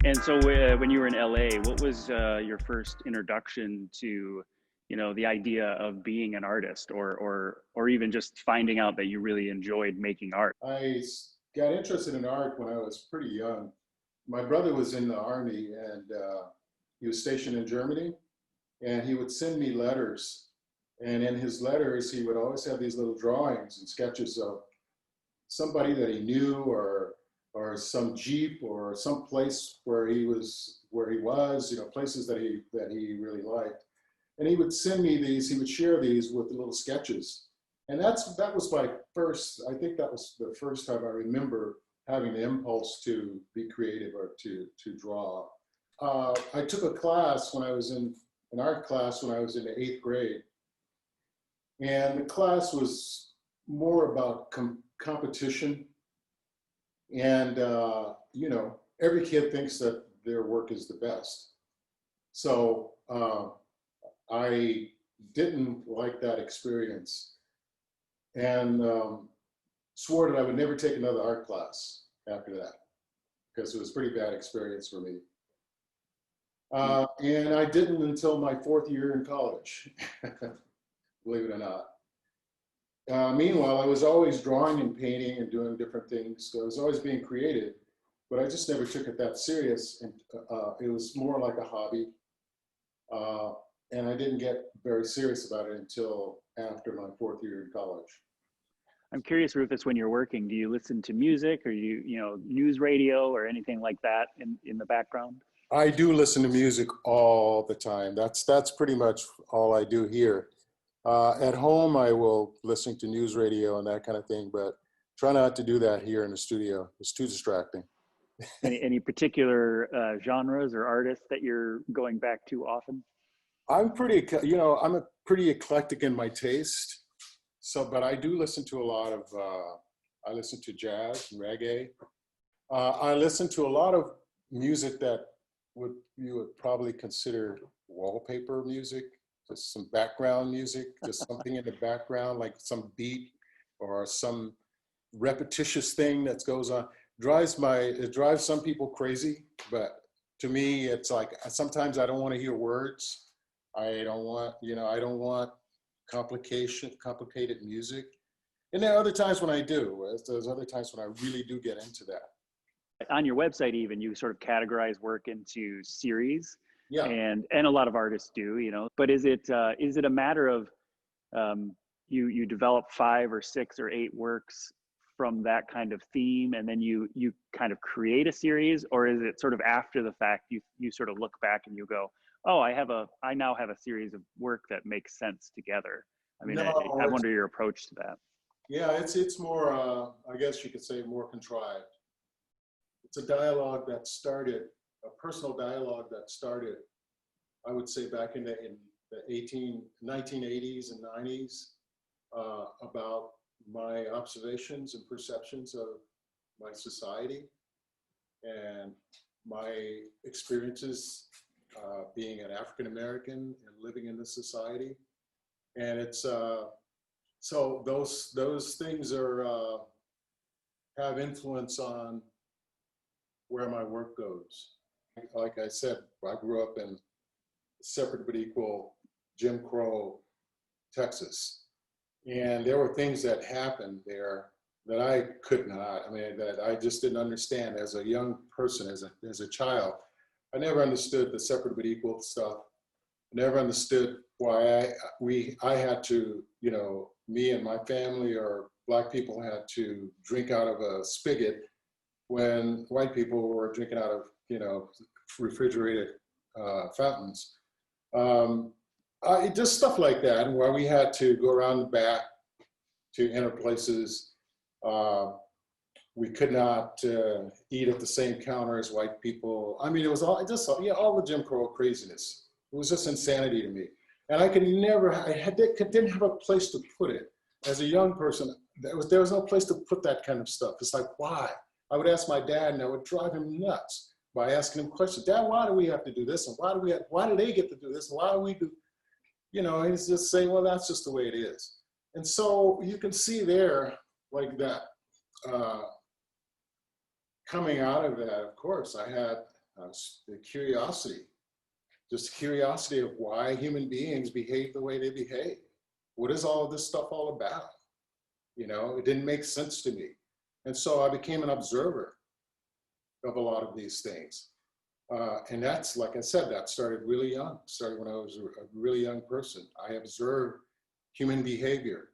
And so when you were in LA, what was your first introduction to, the idea of being an artist, or even just finding out that you really enjoyed making art? Got interested in art when I was pretty young. My brother was in the army and he was stationed in Germany, and he would send me letters. And in his letters, he would always have these little drawings and sketches of somebody that he knew, or some Jeep, or some place where he was, places that he really liked. And he would send me these, he would share these with the little sketches. And that was my first, I think that was the first time I remember having the impulse to be creative or to draw. I took a class when I was in an art class when I was in the 8th grade. And the class was more about competition. And, every kid thinks that their work is the best. So I didn't like that experience, and swore that I would never take another art class after that, because it was a pretty bad experience for me. And I didn't until my 4th year in college, believe it or not. Meanwhile, I was always drawing and painting and doing different things. So I was always being creative, but I just never took it that serious. And it was more like a hobby. And I didn't get very serious about it until after my 4th year in college. I'm curious, Rufus, when you're working, do you listen to music, or news radio or anything like that in the background? I do listen to music all the time. That's pretty much all I do here. At home, I will listen to news radio and that kind of thing, but try not to do that here in the studio. It's too distracting. Any particular genres or artists that you're going back to often? I'm a pretty eclectic in my taste. So, but I do listen to a lot of, I listen to jazz, reggae. I listen to a lot of music that you would probably consider wallpaper music, just some background music, just something in the background, like some beat or some repetitious thing that goes on. It drives some people crazy, but to me, it's like, sometimes I don't want to hear words. I don't want complicated music. And there are other times when I do. There's other times when I really do get into that. On your website, even, you sort of categorize work into series. Yeah. And a lot of artists do. But is it a matter of you develop 5 or 6 or 8 works from that kind of theme, and then you kind of create a series, or is it sort of after the fact you sort of look back and you go, oh, I now have a series of work that makes sense together? I mean, No, I wonder your approach to that. Yeah, it's more, I guess you could say, more contrived. It's a dialogue that started, a personal dialogue that started, I would say, back in the 1980s and 90s, about my observations and perceptions of my society and my experiences being an African American and living in this society. And it's so those things have influence on where my work goes. Like I said, I grew up in separate but equal Jim Crow, Texas. And there were things that happened there that I could not, that I just didn't understand as a young person, as a child. I never understood the separate but equal stuff. I never understood why I had to, me and my family or Black people had to drink out of a spigot when white people were drinking out of, refrigerated fountains. Just stuff like that, and where we had to go around the back to enter places. We could not eat at the same counter as white people. It was all the Jim Crow craziness. It was just insanity to me. And I didn't have a place to put it. As a young person, there was no place to put that kind of stuff. It's like, why? I would ask my dad, and I would drive him nuts by asking him questions. Dad, why do we have to do this? And why do they get to do this? And why do we do, he's just saying, well, that's just the way it is. And so you can see there, like that, coming out of that, of course, I had The curiosity, just curiosity of why human beings behave the way they behave. What is all of this stuff all about? You know, it didn't make sense to me. And so I became an observer of a lot of these things. And that's, like I said, that started really young, started when I was a really young person. I observed human behavior,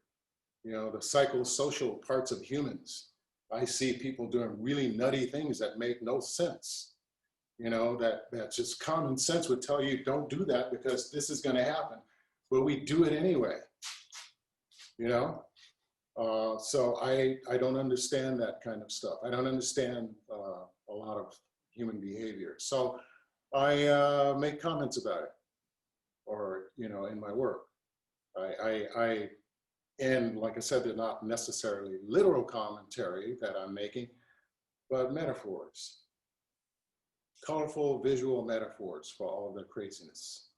you know, the psychosocial parts of humans. I see people doing really nutty things that make no sense. You know, that just common sense would tell you, don't do that because this is going to happen. But we do it anyway, you know? So I don't understand that kind of stuff. I don't understand a lot of human behavior. So I make comments about it, or, you know, in my work. And like I said, they're not necessarily literal commentary that I'm making, but metaphors. Colorful visual metaphors for all of the craziness.